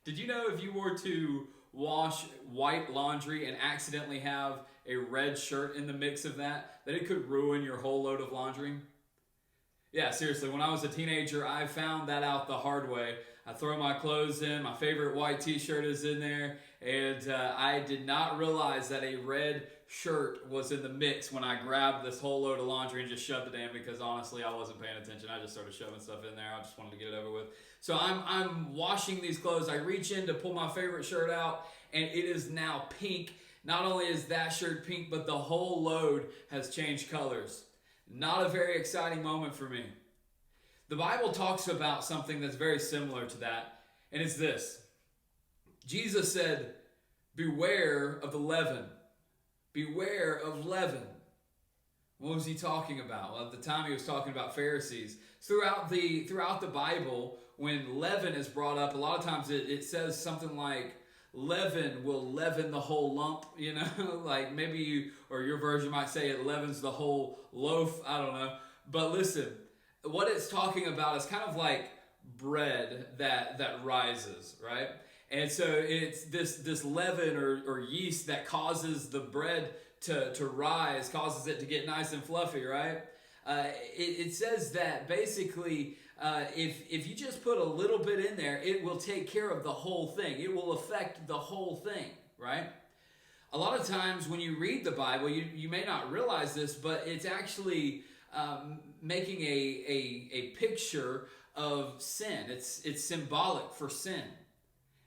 Did you know if you were to wash white laundry and accidentally have a red shirt in the mix of that, that it could ruin your whole load of laundry? Yeah, seriously, when I was a teenager, I found that out the hard way. I throw my clothes in, my favorite white t-shirt is in there, and I did not realize that a red shirt was in the mix when I grabbed this whole load of laundry and just shoved it in, because honestly, I wasn't paying attention. I just started shoving stuff in there. I just wanted to get it over with. So I'm washing these clothes. I reach in to pull my favorite shirt out, and it is now pink. Not only is that shirt pink, but the whole load has changed colors. Not a very exciting moment for me. The Bible talks about something that's very similar to that, and it's this. Jesus said, beware of the leaven. Beware of leaven. What was he talking about? Well, at the time he was talking about Pharisees. Throughout the Bible, when leaven is brought up, a lot of times it says something like, leaven will leaven the whole lump, like maybe you, or your version might say it leavens the whole loaf, I don't know. But listen, what it's talking about is kind of like bread that rises, right? And so it's this leaven or yeast that causes the bread to rise, causes it to get nice and fluffy, right? It says that basically if you just put a little bit in there, it will take care of the whole thing. It will affect the whole thing, right? A lot of times when you read the Bible, you may not realize this, but it's actually making a picture of sin. It's symbolic for sin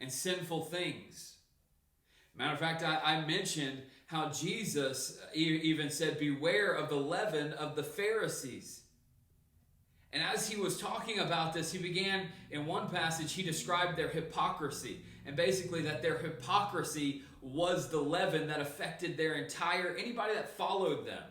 and sinful things. Matter of fact, I mentioned how Jesus even said, beware of the leaven of the Pharisees. And as he was talking about this, he began, in one passage, he described their hypocrisy. And basically that their hypocrisy was the leaven that affected anybody that followed them.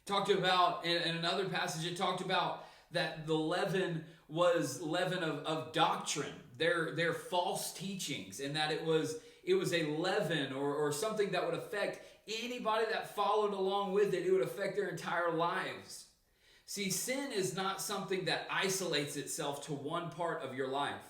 Talked about, in another passage, it talked about that the leaven was leaven of doctrine, their false teachings, and that it was a leaven or something that would affect anybody that followed along with it. It would affect their entire lives. See, sin is not something that isolates itself to one part of your life.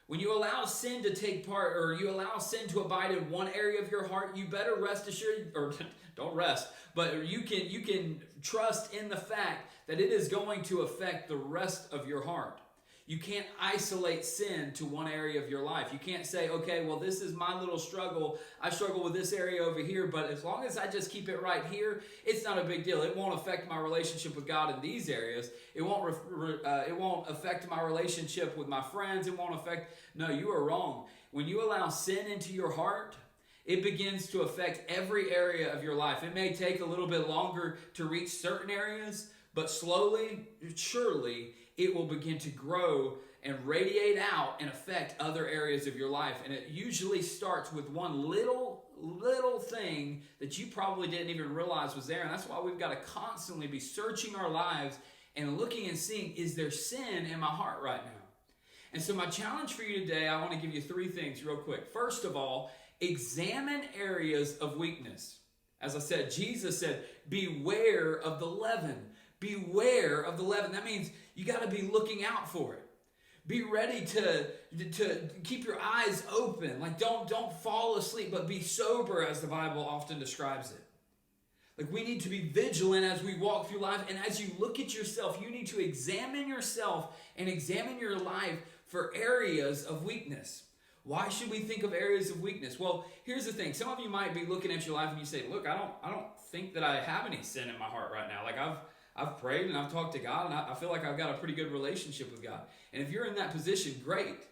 When you allow sin to take part, or you allow sin to abide in one area of your heart, you better rest assured, or don't rest, but you can trust in the fact that it is going to affect the rest of your heart. You can't isolate sin to one area of your life. You can't say, okay, well, this is my little struggle. I struggle with this area over here, but as long as I just keep it right here, it's not a big deal. It won't affect my relationship with God in these areas. It won't affect my relationship with my friends. It won't affect. No, you are wrong. When you allow sin into your heart, it begins to affect every area of your life. It may take a little bit longer to reach certain areas, but slowly, surely, it will begin to grow and radiate out and affect other areas of your life. And it usually starts with one little thing that you probably didn't even realize was there. And that's why we've got to constantly be searching our lives and looking and seeing, is there sin in my heart right now? And so my challenge for you today, I want to give you 3 things real quick. First of all, examine areas of weakness. As I said, Jesus said, beware of the leaven. Beware of the leaven. That means you got to be looking out for it. Be ready to keep your eyes open. Like don't fall asleep, but be sober, as the Bible often describes it. Like we need to be vigilant as we walk through life. And as you look at yourself, you need to examine yourself and examine your life for areas of weakness. Why should we think of areas of weakness? Well, here's the thing. Some of you might be looking at your life and you say, look, I don't think that I have any sin in my heart right now. Like I've prayed and I've talked to God, and I feel like I've got a pretty good relationship with God. And if you're in that position, great.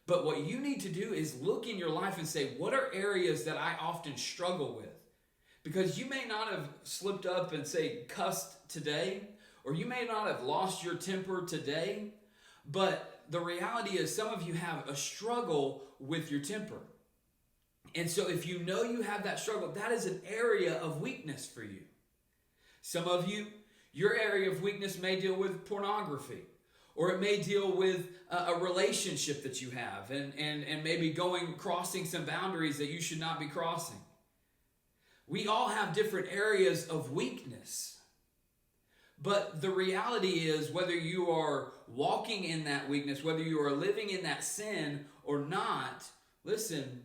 But what you need to do is look in your life and say, what are areas that I often struggle with? Because you may not have slipped up and say cussed today, or you may not have lost your temper today, but the reality is some of you have a struggle with your temper. And so if you know you have that struggle, that is an area of weakness for you. Some of you, your area of weakness may deal with pornography, or it may deal with a relationship that you have and maybe crossing some boundaries that you should not be crossing. We all have different areas of weakness. But the reality is, whether you are walking in that weakness, whether you are living in that sin or not, listen,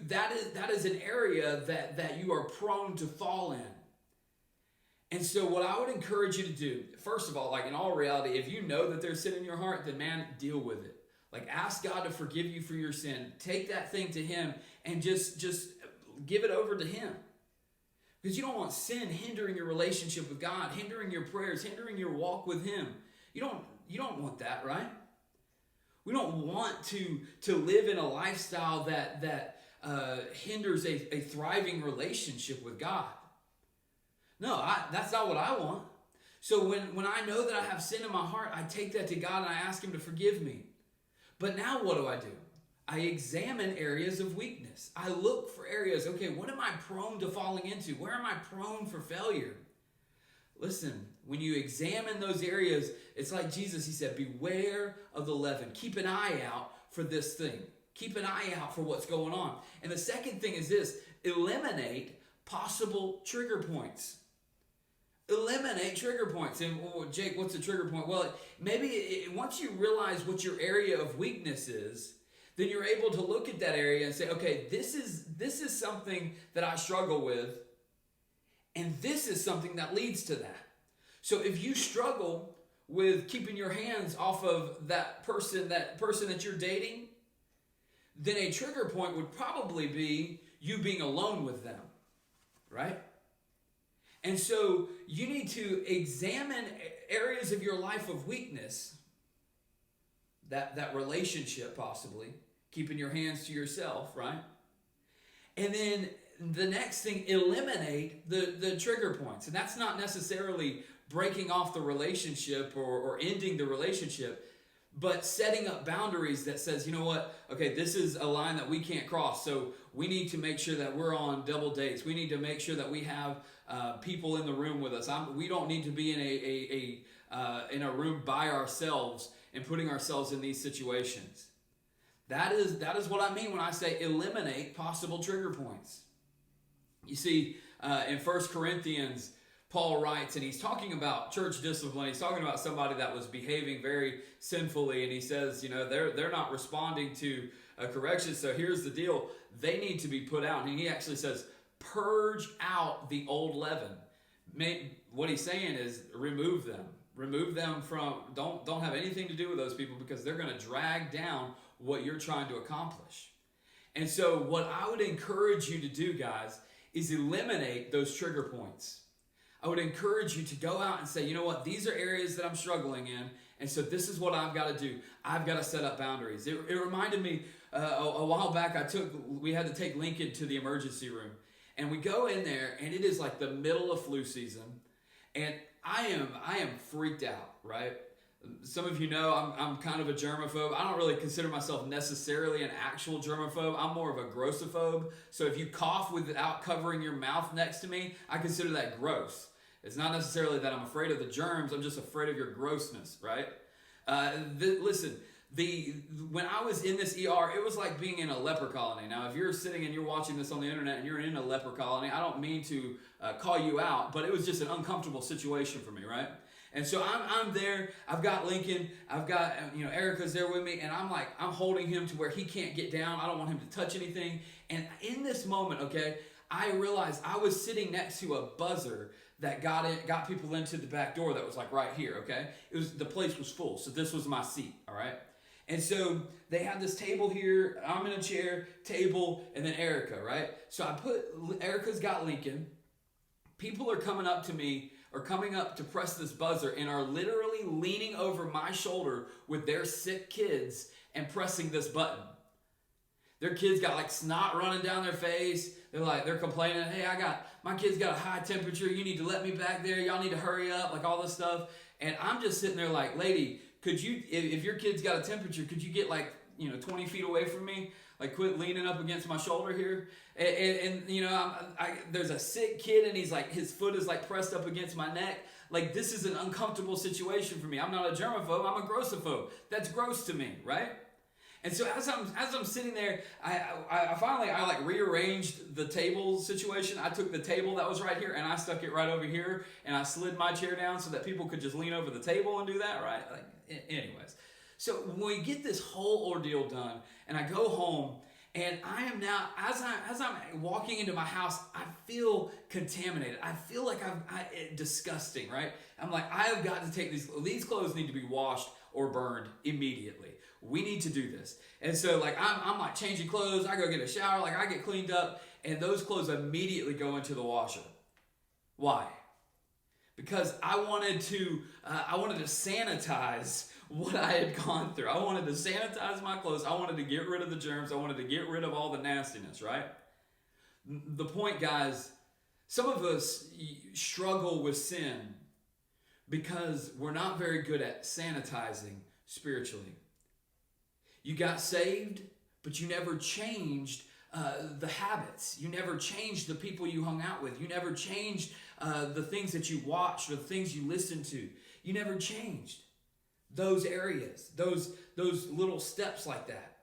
that is an area that you are prone to fall in. And so what I would encourage you to do, first of all, like in all reality, if you know that there's sin in your heart, then man, deal with it. Like ask God to forgive you for your sin. Take that thing to him and just give it over to him. Because you don't want sin hindering your relationship with God, hindering your prayers, hindering your walk with him. You don't want that, right? We don't want to live in a lifestyle that hinders a thriving relationship with God. No, that's not what I want. So when I know that I have sin in my heart, I take that to God and I ask him to forgive me. But now what do? I examine areas of weakness. I look for areas, okay, what am I prone to falling into? Where am I prone for failure? Listen, when you examine those areas, it's like Jesus, he said, beware of the leaven. Keep an eye out for this thing. Keep an eye out for what's going on. And the second thing is this, eliminate possible trigger points. Eliminate trigger points. And Jake, what's a trigger point? Well, maybe once you realize what your area of weakness is, then you're able to look at that area and say, okay, this is something that I struggle with, and this is something that leads to that. So if you struggle with keeping your hands off of that person that you're dating, then a trigger point would probably be you being alone with them, right? And so you need to examine areas of your life of weakness, that relationship possibly, keeping your hands to yourself, right? And then the next thing, eliminate the trigger points. And that's not necessarily breaking off the relationship or ending the relationship, but setting up boundaries that says, you know what, okay, this is a line that we can't cross, so we need to make sure that we're on double dates. We need to make sure that we have people in the room with us. We don't need to be in a room by ourselves and putting ourselves in these situations. That is what I mean when I say eliminate possible trigger points. You see, in 1 Corinthians, Paul writes, and he's talking about church discipline. He's talking about somebody that was behaving very sinfully, and he says, you know, they're not responding to correction. So here's the deal: they need to be put out. And he actually says, purge out the old leaven. What he's saying is remove them. Remove them from. Don't have anything to do with those people, because they're going to drag down what you're trying to accomplish. And so what I would encourage you to do, guys, is eliminate those trigger points. I would encourage you to go out and say, you know what, these are areas that I'm struggling in, and so this is what I've got to do. I've got to set up boundaries. It reminded me a while back, we had to take Lincoln to the emergency room, and we go in there, and it is like the middle of flu season, and I am freaked out, right? Some of you know I'm kind of a germaphobe. I don't really consider myself necessarily an actual germaphobe. I'm more of a grossophobe. So if you cough without covering your mouth next to me, I consider that gross. It's not necessarily that I'm afraid of the germs. I'm just afraid of your grossness, right? Listen, when I was in this ER, it was like being in a leper colony. Now, if you're sitting and you're watching this on the internet and you're in a leper colony, I don't mean to call you out, but it was just an uncomfortable situation for me, right? And so I'm there. I've got Lincoln. I've got, Erica's there with me, and I'm holding him to where he can't get down. I don't want him to touch anything. And in this moment, okay, I realized I was sitting next to a buzzer that got people into the back door that was like right here, okay? The place was full, so this was my seat, all right? And so they had this table here. I'm in a chair, table, and then Erica, right? So Erica's got Lincoln. People are coming up to me, or coming up to press this buzzer, and are literally leaning over my shoulder with their sick kids and pressing this button. Their kids got like snot running down their face. They're complaining, hey, my kid's got a high temperature. You need to let me back there. Y'all need to hurry up, like all this stuff. And I'm just sitting there like, lady, could you, if your kid's got a temperature, could you get 20 feet away from me? Like, quit leaning up against my shoulder here. And there's a sick kid, and his foot is like pressed up against my neck. Like, this is an uncomfortable situation for me. I'm not a germaphobe, I'm a grossophobe. That's gross to me, right? And so as I'm sitting there, I finally like rearranged the table situation. I took the table that was right here and I stuck it right over here, and I slid my chair down so that people could just lean over the table and do that, right? Like, anyways. So when we get this whole ordeal done, and I go home, and I am now, as I'm walking into my house, I feel contaminated. I feel like I'm disgusting, right? I'm like, I have got to take these clothes need to be washed or burned immediately. We need to do this. And so like I'm like changing clothes, I go get a shower, like I get cleaned up, and those clothes immediately go into the washer. Why? Because I wanted to sanitize what I had gone through. I wanted to sanitize my clothes. I wanted to get rid of the germs. I wanted to get rid of all the nastiness, right? The point, guys, some of us struggle with sin because we're not very good at sanitizing spiritually. You got saved, but you never changed the habits. You never changed the people you hung out with. You never changed the things that you watched or the things you listened to. You never changed those areas, those little steps like that.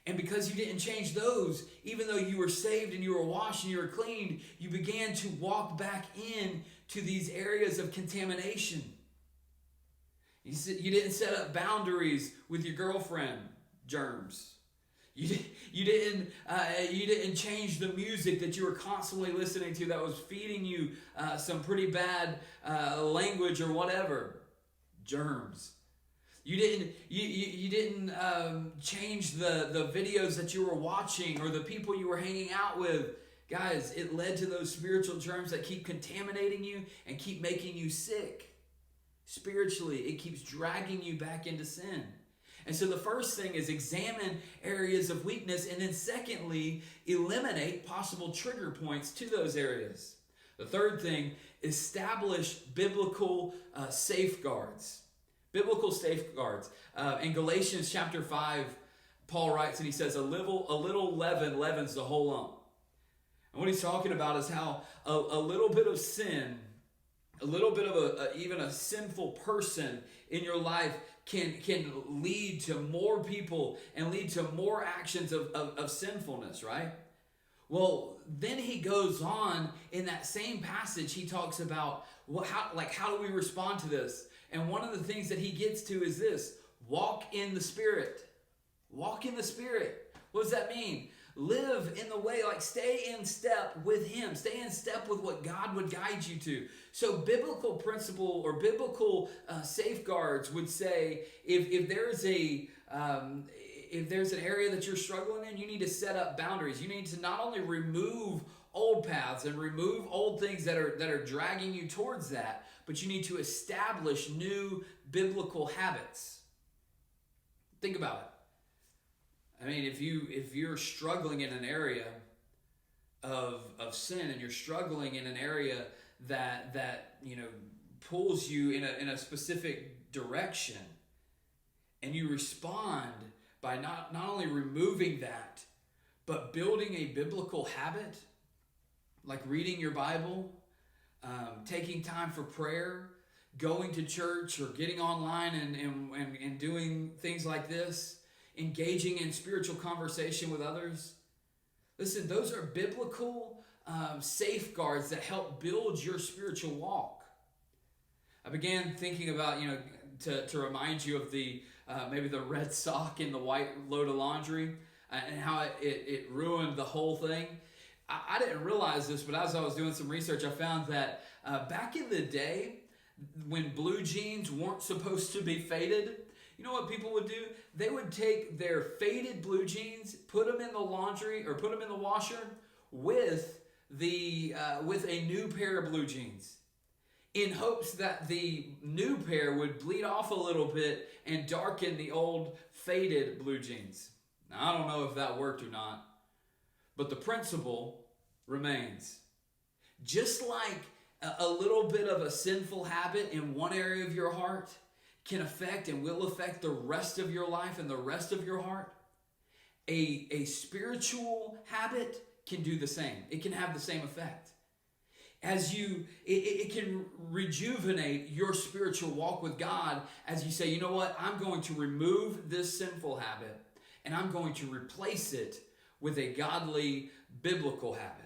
And because you didn't change those, even though you were saved and you were washed and you were cleaned, you began to walk back in to these areas of contamination. You didn't set up boundaries with your girlfriend, germs. You didn't change the music that you were constantly listening to that was feeding you some pretty bad language or whatever, germs. You didn't change the videos that you were watching or the people you were hanging out with. Guys, it led to those spiritual germs that keep contaminating you and keep making you sick. Spiritually, it keeps dragging you back into sin. And so the first thing is examine areas of weakness, and then secondly, eliminate possible trigger points to those areas. The third thing, establish biblical safeguards. Biblical safeguards. In Galatians chapter 5, Paul writes and he says, a little leaven leavens the whole lump. And what he's talking about is how a little bit of sin, a little bit of even a sinful person in your life can lead to more people and lead to more actions of sinfulness, right? Well, then he goes on in that same passage, he talks about how do we respond to this? And one of the things that he gets to is this: walk in the Spirit. Walk in the Spirit. What does that mean? Live in the way, like stay in step with Him. Stay in step with what God would guide you to. So biblical principle or biblical safeguards would say if there's an area that you're struggling in, you need to set up boundaries. You need to not only remove old paths and remove old things that are dragging you towards that, but you need to establish new biblical habits. Think about it. I mean, if you're struggling in an area of sin, and you're struggling in an area that pulls you in a specific direction, and you respond by not only removing that, but building a biblical habit, like reading your Bible, taking time for prayer, going to church or getting online and doing things like this, engaging in spiritual conversation with others. Listen, those are biblical safeguards that help build your spiritual walk. I began thinking about, to remind you of the maybe the red sock in the white load of laundry and how it ruined the whole thing. I didn't realize this, but as I was doing some research, I found that back in the day, when blue jeans weren't supposed to be faded, you know what people would do? They would take their faded blue jeans, put them in the laundry or put them in the washer with a new pair of blue jeans, in hopes that the new pair would bleed off a little bit and darken the old faded blue jeans. Now, I don't know if that worked or not, but the principle remains. Just like a little bit of a sinful habit in one area of your heart can affect and will affect the rest of your life and the rest of your heart, a spiritual habit can do the same. It can have the same effect. It can rejuvenate your spiritual walk with God as you say, you know what, I'm going to remove this sinful habit, and I'm going to replace it with a godly biblical habit.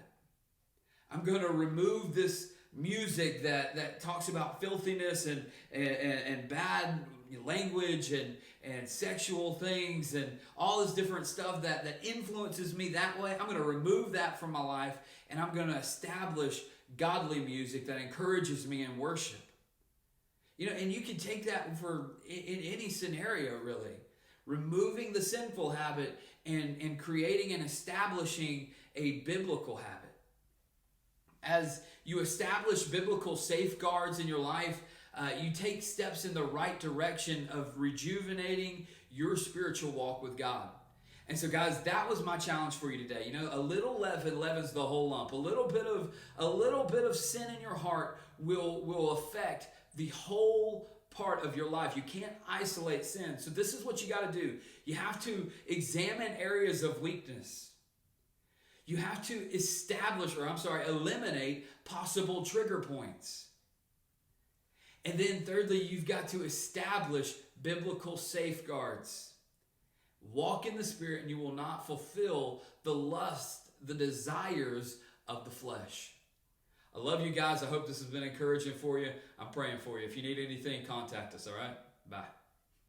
I'm going to remove this music that talks about filthiness and bad language and sexual things and all this different stuff that influences me that way. I'm going to remove that from my life, and I'm going to establish godly music that encourages me in worship. And you can take that for in any scenario, really. Removing the sinful habit and creating and establishing a biblical habit. As you establish biblical safeguards in your life, you take steps in the right direction of rejuvenating your spiritual walk with God. And so, guys, that was my challenge for you today. A little leaven leavens the whole lump. A little bit of sin in your heart will affect the whole part of your life. You can't isolate sin. So this is what you got to do. You have to examine areas of weakness. You have to eliminate possible trigger points. And then thirdly, you've got to establish biblical safeguards. Walk in the Spirit and you will not fulfill the lust, the desires of the flesh. I love you guys. I hope this has been encouraging for you. I'm praying for you. If you need anything, contact us, all right? Bye.